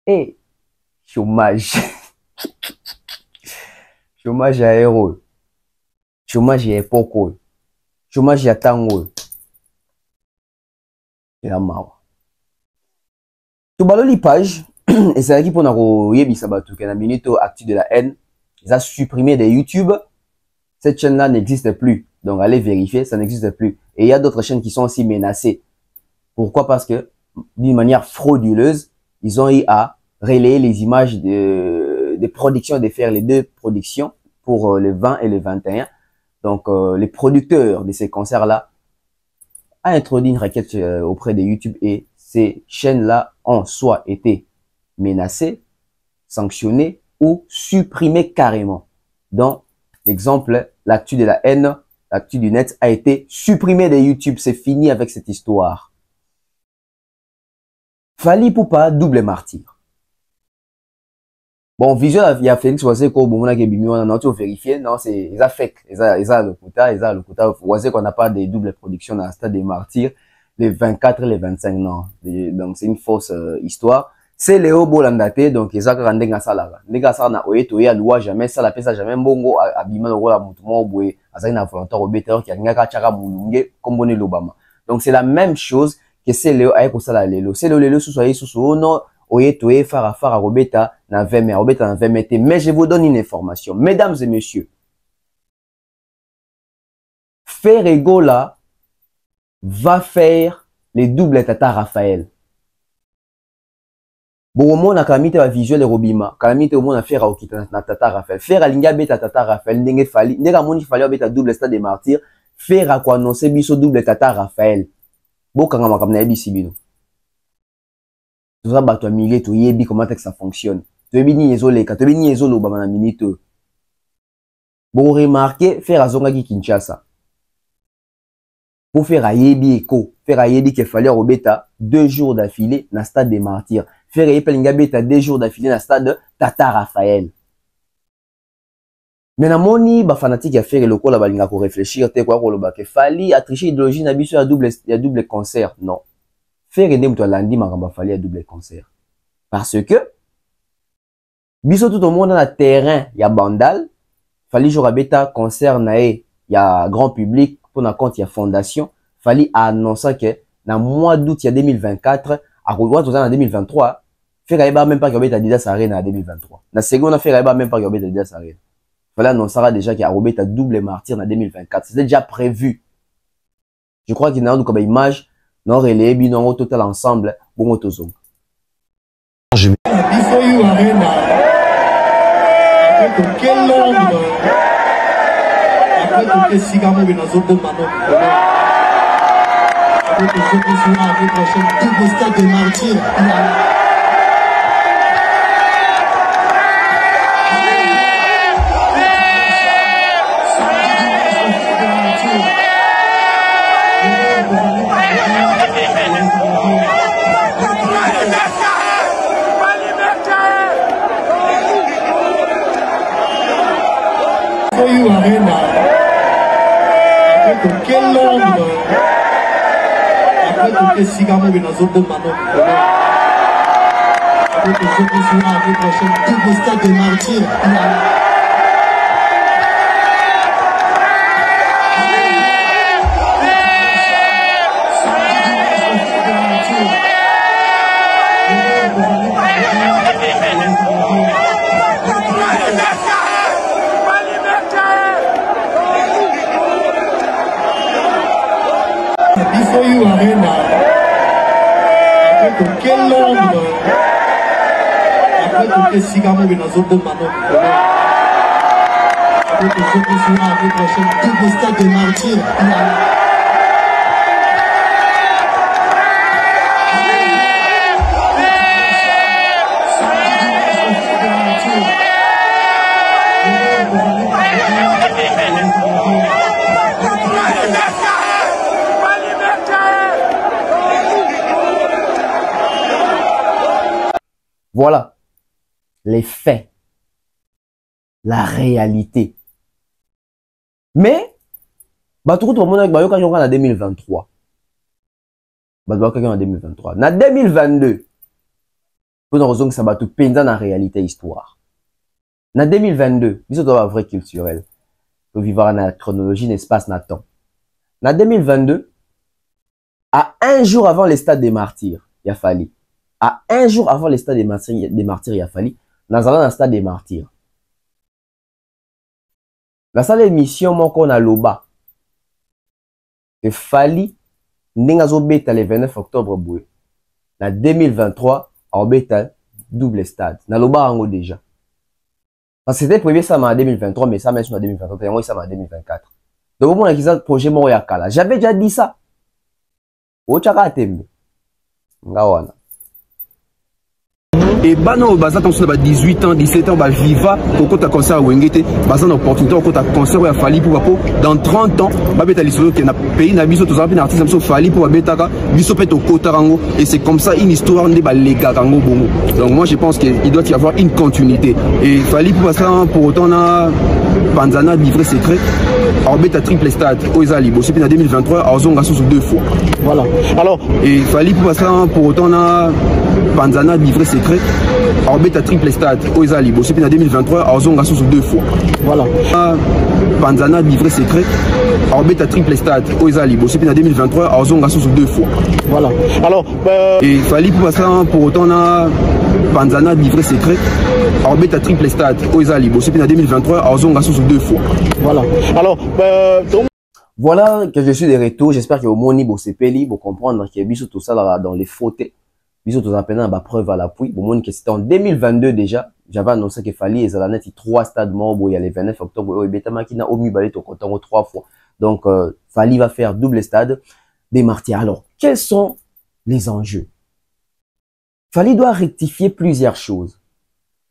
Eh, chômage. Chômage à héros. Chômage à époque. Chômage à tango. Et la marre. Tout baloli page. Et c'est là qui pour nous yebi sabatu que la minute actu de la haine. Ils ont supprimé de YouTube. Cette chaîne-là n'existe plus. Donc allez vérifier, ça n'existe plus. Et il y a d'autres chaînes qui sont aussi menacées. Pourquoi? Parce que d'une manière frauduleuse, ils ont eu à relayer les images des productions, de faire les deux productions pour le 20 et le 21. Donc les producteurs de ces concerts-là ont introduit une requête auprès de YouTube et ces chaînes-là ont soit été menacées, sanctionnées ou supprimées carrément. Donc l'exemple, l'actu de la haine, l'actu du net a été supprimé de YouTube. C'est fini avec cette histoire. Fally Ipupa, double martyr. Bon, visuel, il y a Félix Oise qu'on a vérifié. Non, c'est, ils ont fake. Ils ont le quota. Oise qu'on n'a pas de double production dans le stade des martyrs. Les 24 et les 25, non. Donc, c'est une fausse histoire. C'est Léo Bolandate, donc ils ont rendu dans ça là. Les gars, ça n'a pas été loué jamais, ça la pesa jamais bongo, abîmant le rôle à Moutoumou, boué, à Zaina volontaire au béteur qui a gagné Chara Moulungue, comme bonne l'Obama. Donc c'est la même chose que c'est Léo avec ça là, Léo. C'est Léo sous non, oye, toé, fara, Robeta, n'a 20 mai, Robeta n'a 20 mai. Mais je vous donne une information. Mesdames et messieurs, Ferregola va faire les doubles Tata Raphaël. Bon, au moins, on a calamité à visuel et robima. Calamité au moins, on a fait à Tata Raphaël. Faire à l'inga beta Tata Raphaël. N'engue fali. N'engue moni fali beta double stade des martyrs. Faire à quoi annoncer biso double Tata Raphaël. Bon, quand on a kamna ebi sibino. Tout ça, bah, toi, millier, tu yebi, comment est-ce que ça fonctionne. Tu yebi ni ezole, tu yebi ni ezole, bah, na minute. Bon, remarquez, faire à Zongagi Kinshasa. Pour faire à yebi echo. Faire à yebi qu'il fallait au beta 2 jours d'affilée dans le stade des martyrs. Faire Pelinga beta 2 jours d'affilée dans le stade de Tata Raphaël. Mais na moni ba fanatique a fait le coup la balinga pour réfléchir te quoi ko que Fally a triché idéologie na biso ya double concert. Non. Faire aider muto landi makamba Fally a double concert. Parce que biso tout le monde dans le terrain ya bandal Fally jour beta concert na y a grand public pour na compte ya fondation. Fally a annoncé que na mois d'août ya 2024 à revoir tout ça en 2023, faire même pas qu'il y a Adidas Arena en 2023. La seconde, faire même pas qu'il y a Adidas Arena. Voilà, on saura déjà qu'il y a Robert double martyr en 2024. C'était déjà prévu. Je crois qu'il y a une image, non relais, non au total ensemble, bon autozone. Before you Arena, après quel nombre, après que Sigamo Benazobo Mano. Avec le prochain double stade de martyrs. Soyou Arena, avec quel nombre? Après que Sigamo Benazobo Mano. Avec le prochain double stade de martyrs. Before you Arena, avec quel nombre? Après que Sigamo Benazobo Mano. Avec le prochain double stade de martyrs. Voilà les faits, la réalité. Mais, tout le monde a en 2023. En 2023. En 2022, pour nous raison que ça va tout peindre dans la réalité histoire. En 2022, il y a un vrai culturel. Pour vivre dans la chronologie, l'espace, dans temps. En 2022, à un jour avant les stades des martyrs, il a fallu. À un jour avant les stades des martyrs, il a fallu. Dans le stade des martyrs. Dans cette émission, moi, qu'on a l'OBA. Il fallait, n'engazo beta le 29 octobre, boué. En 2023, en beta, double stade. Dans l'OBA, en déjà. Parce que c'était prévu ça en 2023, mais ça, même en 2023, et moi, ça en 2024. Donc, au moment où il y a un projet, moi, j'avais déjà dit ça. Au Tchaka Tembe. Ngawana. Et bano baza tant sur 18 ans 17 ans ba viva pour ta concert wengete baza une opportunité pour ta concert ya fali pour dans 30 ans ba beta lisolo que na pays na biso tous un artiste so fali pour betaka biso peto kotarango et c'est comme ça une histoire de ba lega rango bongo. Donc moi je pense qu'il doit y avoir une continuité et fali pour ça pour autant na Panzana livré secret Orbeta triple stade Oizali bossé en 2023 à Zonga sous 2 fois. Voilà. Alors et fali pour ça pour autant na Panzana livré secret Orbeta triple stade Oizali bossé en 2023 à Zonga sous 2 fois. Voilà. Panzana livré secret Orbeta triple stade Oizali bossé en 2023 à Zonga sous 2 fois. Voilà. Alors et fali pour ça pour autant na Panzana livré secret Orbeta triple stade Oizali bossé en 2023 à Zonga sous 2 fois. Voilà. Alors voilà que je suis de retour. J'espère que au moins niveau c'est peli pour comprendre qu'il y a biso tout ça dans les fautes. Biso tout ça pendant la preuve à l'appui. Au moins que c'était en 2022 déjà. J'avais annoncé qu'il fallait les Alanet 3 stades morts il y a les 29 octobre et Betama qui n'a au mieux balé au compteur 3 fois. Donc Fali va faire double stade des martyrs. Alors quels sont les enjeux? Fali doit rectifier plusieurs choses.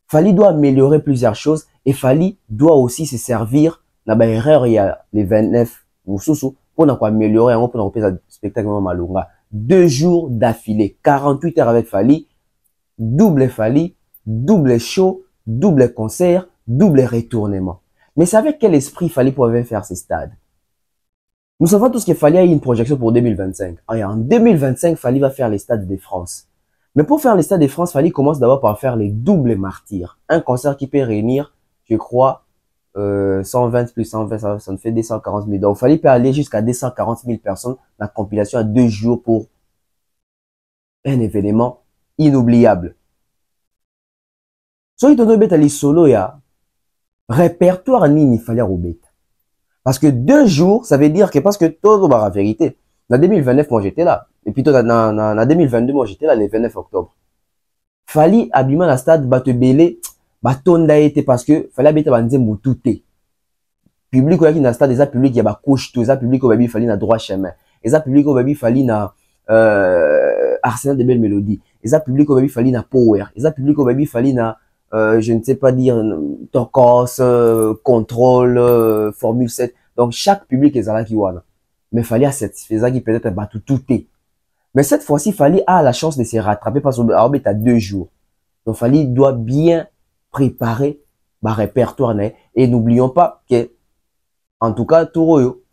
Fali doit améliorer plusieurs choses et Fali doit aussi se servir na erreur il y a les 29 ou sous pour améliorer pour nous faire un spectacle malonga. 2 jours d'affilée, 48 heures avec Fali, double show, double concert, double retournement. Mais c'est avec quel esprit Fali pouvait faire ces stades? Nous savons tous qu'il fallait une projection pour 2025. En 2025, Fali va faire les stades de France. Mais pour faire les stades de France, Fali commence d'abord par faire les doubles martyrs. Un concert qui peut réunir, je crois, 120 plus 120, ça nous fait 240 000. Donc, il fallait aller jusqu'à 240 000 personnes. La compilation à 2 jours pour un événement inoubliable. So, il y a les solo, il y a répertoire ni fallait rebête. Parce que 2 jours, ça veut dire que parce que tout la vérité. En 2029, moi j'étais là. Et puis en 2022, moi j'étais là le 29 octobre. Fali abîmer la stade, te belé. Batonda été parce que fallait habiter banzembo touté public qui na stade des public il y a ba couche tout ça public au baby fallait na droit chemin et ça public au baby fallait na Arsenal de belles mélodies et ça public au baby fallait na power et ça public au baby fallait na je ne sais pas dire Tokos contrôle formule 7 donc chaque public est là qui wana mais fallait satisfaire qui peut-être ba touté mais cette fois-ci fallait a la chance de se rattraper parce que à 2 jours donc fallait doit bien préparer ma répertoire et n'oublions pas que en tout cas tout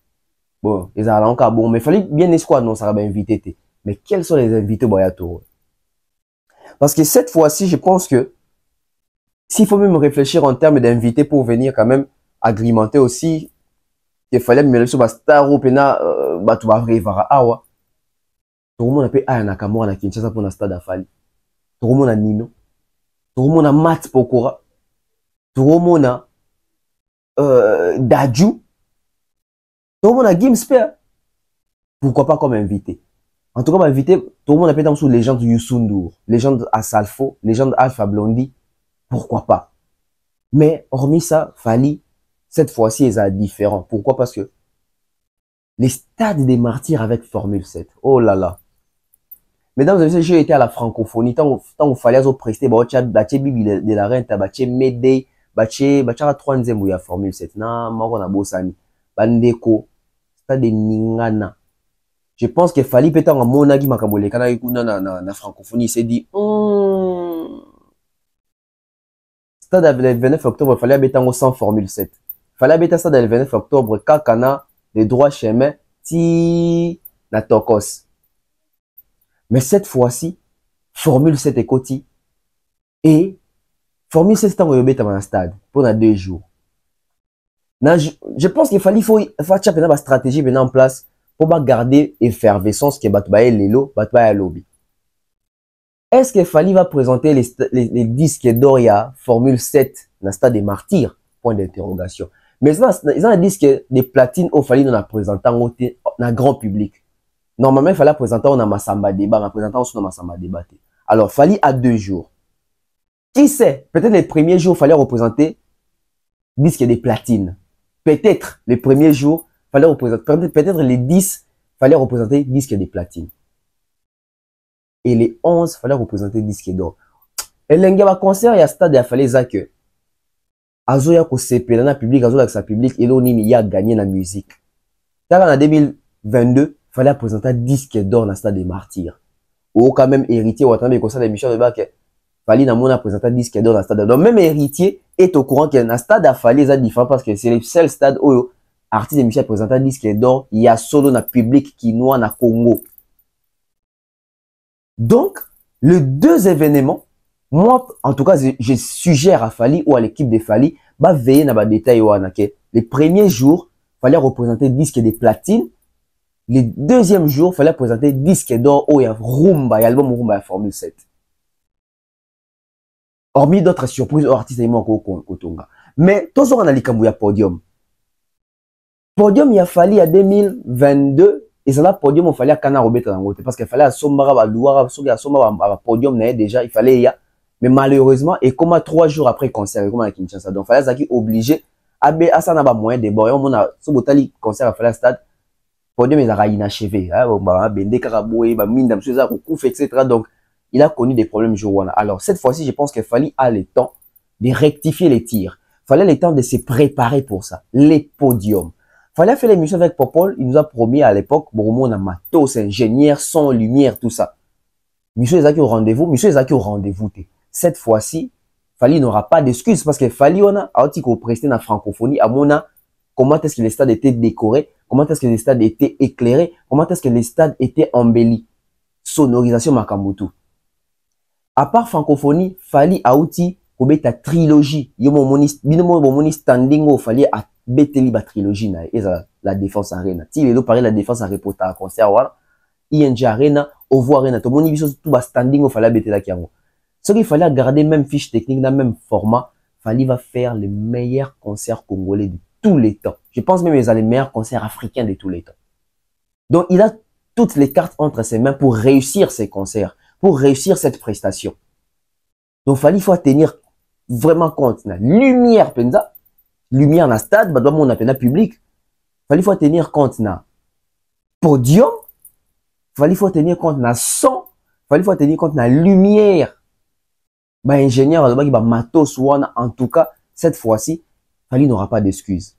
bon ils ont encore bon mais fallait bien espoir non ça va invité mais quels sont les invités boya tout parce que cette fois-ci je pense que s'il faut même réfléchir en termes d'invités pour venir quand même agrémenter aussi qu'il fallait me sur star ou pena tu vas arriver awa tout le monde appelle à Nakamura na Kinshasa pour un stade à Fali tout le monde a Nino tout le monde a Matt Pokora, tout le monde a Dadju, tout le monde a Gimsper. Pourquoi pas comme invité? En tout cas, comme invité, tout le monde a peut-être sous légende Youssou N'Dour, légende Asalfo, légende Alpha Blondy. Pourquoi pas? Mais hormis ça, Fali, cette fois-ci, ils sont différents. Pourquoi? Parce que les stades des martyrs avec Formule 7, oh là là. Mesdames et messieurs, j'ai été à la francophonie. Tant qu'il fallait prester, baché bibi de la rente, baché Médé, baché la 3e où il y a Formule 7. Na, mako na bosani. Bandeko, stade de Ningana. Je pense qu'il fallait peut-être en monagi makabole. Quand il y a na francophonie, il s'est dit, stade le 29 octobre, il fallait habiter sans Formule 7. Il fallait habiter stade le 29 octobre, Kakana, les droits chemin, ti, na Tokos. Mais cette fois-ci, Formule 7 est côté. Et Formule 7 est en dans le stade pendant 2 jours. Je pense qu'il fallait faire une stratégie en place pour garder effervescence qui est l'élo, lobby. Est-ce qu'il fallait présenter les disques d'or il y a Formule 7 dans le stade des martyrs? Point d'interrogation. Mais ils ont un disque de platine au fallait nous présenter dans le grand public. Normalement, il fallait présenter dans Massamba débat, on présentant dans Massamba débat. Alors, il fallait à 2 jours. Qui sait? Peut-être les premiers jours, il fallait représenter disque de platine. Peut-être les premiers jours, il fallait représenter, peut-être les 10, il fallait représenter disque de platine. Et les 11, il fallait représenter disque d'or. Et l'engagement concert, il y a stade, il fallait que Azoya ko sepela na public, Azoya sa public, et l'on y a gagné la musique. En 2022, il fallait présenter disque d'or dans le stade des martyrs. Ou quand même héritier, ou à travers le concert de Michel de Bac, fallait na mona présenter disque d'or dans le stade. Donc même héritier est au courant que dans le stade a fallu ça différent parce que c'est le seul stade où artiste de Michel présente disque d'or, il y a solo na public qui noie na Congo. Donc, les 2 événements, moi, en tout cas, je suggère à Fali ou à l'équipe de Fali, bah, veiller dans les détails. Les premiers jours, il fallait représenter disque de platine. Les deuxièmes jours, il fallait présenter disque d'or où il y a Rumba, il y a l'album Rumba, Formule 7. Hormis d'autres surprises, artistes et moi, Kotonga. Mais, tout ça, on a les Kambouya podium. Podium, il a fallu à 2022. Et ça là, podium, il fallait à Kana Robert dans l'autre. Parce qu'il fallait à Sombara, à Louara, à podium, déjà, il fallait y a. Mais malheureusement, et comme 3 jours après le concert, comme à Kinshasa, donc il fallait obligé, à ça n'a pas moyen de boire. On a, ce botali concert, il fallait à stade, podium, il a inachevé. Bende Karaboué, Minda, etc. Donc, il a connu des problèmes jour. Alors, cette fois-ci, je pense qu'il fallait avoir le temps de rectifier les tirs. Il fallait le temps de se préparer pour ça. Les podiums. Fallait faire l'émission avec Popol, il nous a promis à l'époque, bon, on a matos, ingénieur, son, lumière, tout ça. Monsieur Ezaki au rendez-vous, monsieur Ezaki au rendez-vous. Cette fois-ci, Fali n'aura pas d'excuses parce que Fali, on a, à qu'on prestait dans la francophonie, à mon a, comment est-ce que les stades étaient décorés, comment est-ce que les stades étaient éclairés, comment est-ce que les stades étaient embellis. Sonorisation Makambutu. À part francophonie, Fali a outil, pour ta trilogie, yomo moni standing au Fali a beteli ba trilogie na la défense arena ti lelo parler la défense à reporter à concert wala ING arena Ovo arena to moni biso tout ba standing au fallait betela kiango ce qu'il fallait garder même fiche technique dans même format fallait va faire les meilleurs concerts congolais de tous les temps, je pense même les meilleurs concerts africains de tous les temps. Donc il a toutes les cartes entre ses mains pour réussir ces concerts, pour réussir cette prestation. Donc fallait faut tenir vraiment compte la lumière penza lumière dans le stade, bah, on a peine public. Fallait faut tenir compte na podium, fallait faut tenir compte na son, fallait faut tenir compte na lumière. Bah, ingénieur, qui va matos wana, en tout cas, cette fois-ci, fallait n'aura pas d'excuses.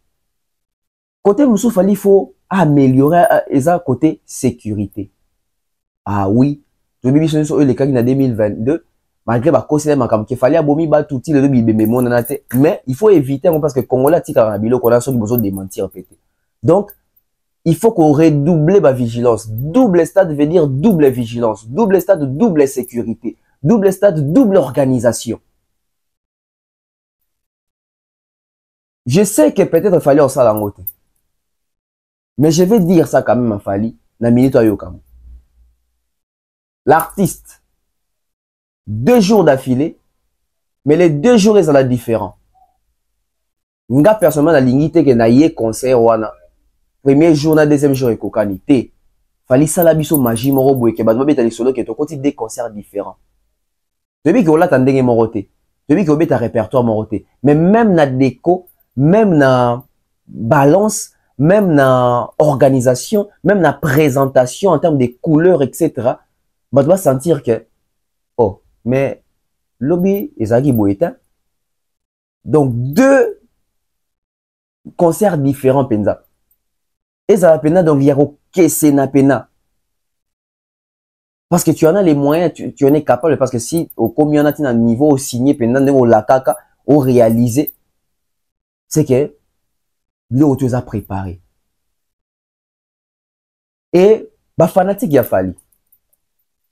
Côté Moussou, fallait faut améliorer ça côté sécurité. Ah oui, je me dis sur les cas en 2022. Malgré ma conseiller qu'il fallait abomi ba tout le mais il faut éviter parce que Congolais tika na bilo qu'on a besoin de mentir pété. Donc il faut qu'on redouble la vigilance. Double stade veut dire double vigilance, double stade double sécurité, double stade double organisation. Je sais que peut-être il fallait en salle en haute. Mais je vais dire ça quand même à Fali na minute ayo kam. L'artiste 2 jours d'affilée, mais les 2 jours, ils sont différents. Nga personnellement, la lignité que na yé concert wana. Premier jour, na deuxième jour, et kokanité. Fali salabiso magie moro boye ke badwa beta les solo ke to koti des concerts différents. Depuis que on l'a tendé moroté. Depuis que on beta répertoire moroté. Mais même na déco, même na balance, même na organisation, même na présentation en termes de couleurs, etc. Badwa sentir que, oh, mais lobby ezaki boeta. Donc 2 concerts différents penza. Et ça pena donc il y a que na pena. Parce que tu en as les moyens, tu en es capable parce que si au combien on a un niveau signé pena au lakaka au réaliser, c'est que l'autre a préparé. Et, bah, fanatique y a fallu.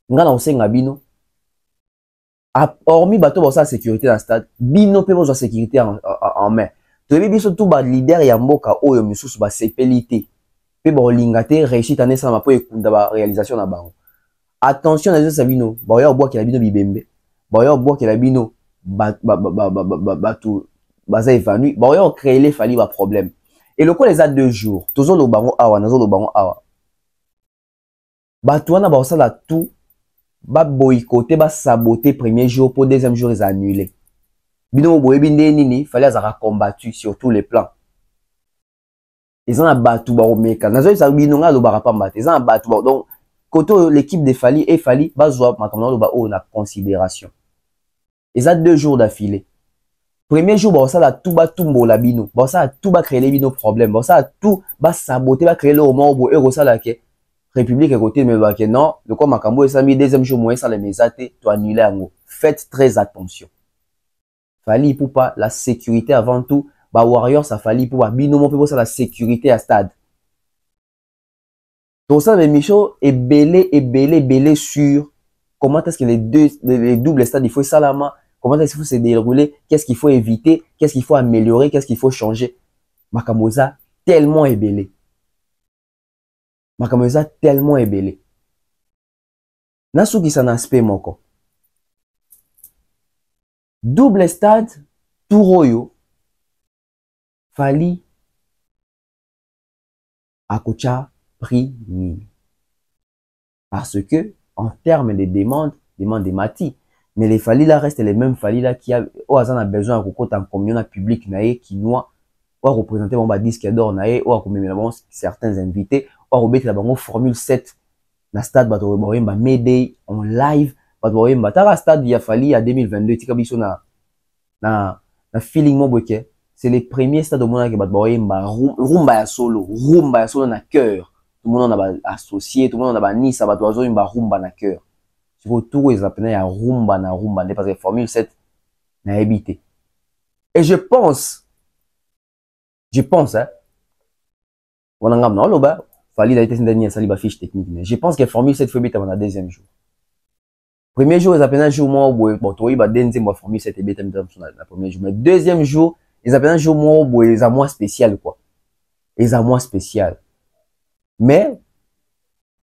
Nga na osenga bino. Hormis bateau pour sa sécurité dans le stade, bino peut avoir sécurité en main. Tu veux biso tout ba leader ya mboka oyo misusu ba sepelité. Pe ba lingate réussite en ça ma po ekunda ba réalisation na bango. Attention na ça bino, ba yo bois ki la bino bibembe. Ba yo bois ki la bino ba tout baza évanoui. Ba yo créer les fali ba problème. Et le quoi les a 2 jours. Tozo lo bango awa, nazo lo bango awa. Ba toi na ba ça la tout ba boycotter, ba saboter premier jour pour deuxième jour ils annulé. Bino boye binde nini, fallait azara combattu sur tous les plans. Ils ont abattu ba omeka. Nazo ça bino nga lo bara pa mbate. Ils ont abattu donc côté l'équipe de Fali et Fali ba zo makamna lo ba o na considération. Ils ont 2 jours d'affilée. Premier jour ba ça la tout ba tumbo la bino. Ba ça tout ba créer les bino problème. Ba ça tout ba saboter, ba créer le moment bo e ça la ke République à côté, mais bah, non, le quoi Makambo et Sami, deuxième jour, moins ça les mésaté, tu annuler en gros. Faites très attention. Fali pour pas la sécurité avant tout, bah, Warriors, ça fallait pour binomo pour ça la sécurité à stade. Donc ça, Michaud est belé sur comment est-ce que les doubles stades, il faut salama, comment est-ce qu'il faut se dérouler, qu'est-ce qu'il faut éviter, qu'est-ce qu'il faut améliorer, qu'est-ce qu'il faut changer. Makambo ça, tellement est belé. Makamoza tellement ébélé. Nasu qui s'en aspect moko. Double stade, tout royo. Fali. Akocha prix ni. Parce que, en termes de demande des mati. Mais les Fali là restent les mêmes Fali là qui a, au hasard a besoin de côté en communion public naé qui noie. Ou à représenter mon disque d'or naé, ou à commémorer certains invités. Or, la Formule 7, na stade, ba Mayday, en live, ba stade, il a fallu à 2022, tika biso na feeling mo boke. C'est les premiers stades au monde qui ba rumba ya solo na cœur. Tout le monde a associé, tout le monde a Nice, ba rumba na cœur. Il faut tout les appeler ya rumba, parce que Formule 7 n'a habité. Et je pense, hein, on a un loba. Fali a été une dernière saliba fiche technique. Mais je pense que Formule 7 fait bêta dans le deuxième jour. Premier jour, ils appellent un jour moins où bon, toi, il va deuxième Formule 7 et bêta dans le premier jour. Mais deuxième jour, ils appellent un jour moins où ils ont moins spécial, quoi. Ils ont moins spécial. Mais,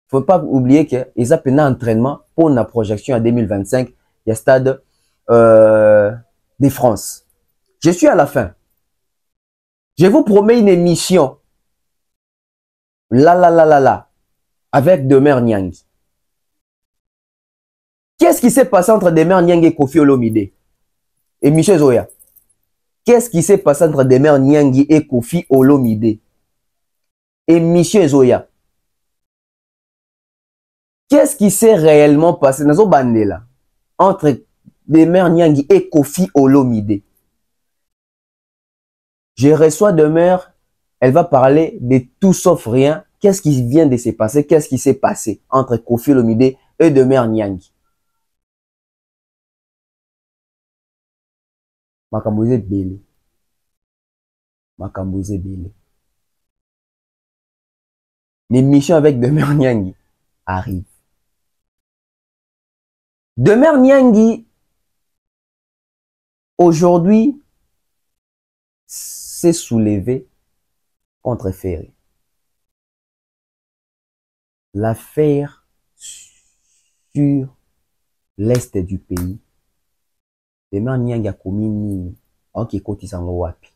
faut pas oublier qu'ils appellent un entraînement pour la projection à 2025. Il y a stade, de France. Je suis à la fin. Je vous promets une émission. Là, avec Demer Nyangi. Qu'est-ce qui s'est passé entre Demer Nyangi et Kofi Olomide? Et Michel Zoya. Qu'est-ce qui s'est passé entre Demer Nyangi et Kofi Olomide? Et Michel Zoya. Qu'est-ce qui s'est réellement passé dans Bandela entre Demer Nyangi et Kofi Olomide? Je reçois Demer. Elle va parler de tout sauf rien. Qu'est-ce qui vient de se passer? Qu'est-ce qui s'est passé entre Kofi Olomide et Demer Nyangi? Makambouzé belé. Makambouzé belé. L'émission avec Demer Nyangi arrive. Demer Nyangi, aujourd'hui, s'est soulevé contre Ferré. L'affaire sur l'est du pays. Demer Nyangi a commis nini. Ok, koti sango wapi.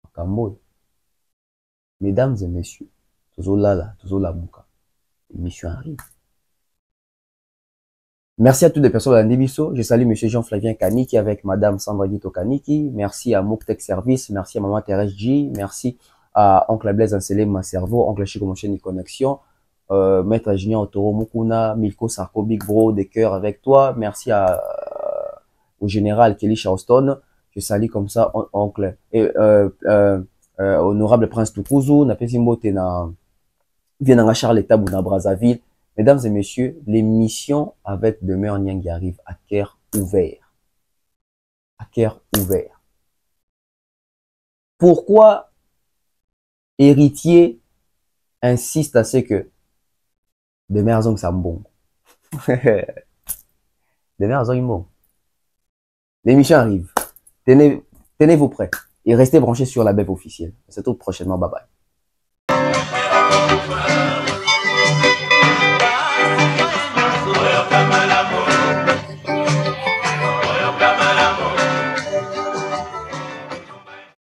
Makambo. Mesdames et messieurs, Tozola Mouka. L'émission arrive. Merci à toutes les personnes de l'Andibiso. Je salue monsieur Jean-Flavien Kaniki avec madame Sandra Guito Kaniki. Merci à Mouktek Service. Merci à maman Thérèse G. Merci à oncle Blaise Anselé Ma Cerveau, oncle Chico Moncheni Connexion, maître Junior Otoro Mukuna, Milko Sarko Big Bro des cœurs avec toi. Merci au général Kelly Charleston. Je salue comme ça oncle et honorable prince Tukuzu, na Pesimbo Tena Vienanga Charles Etabou na Brazzaville. Mesdames et messieurs, l'émission avec Demer Nyangi arrive à cœur ouvert. à cœur ouvert. Pourquoi Héritier insiste à ce que des mères ont que ça bon. Des mères ont bon. L'émission arrive. Tenez-vous prêts et restez branchés sur la BEF officielle. C'est tout prochainement. Bye bye.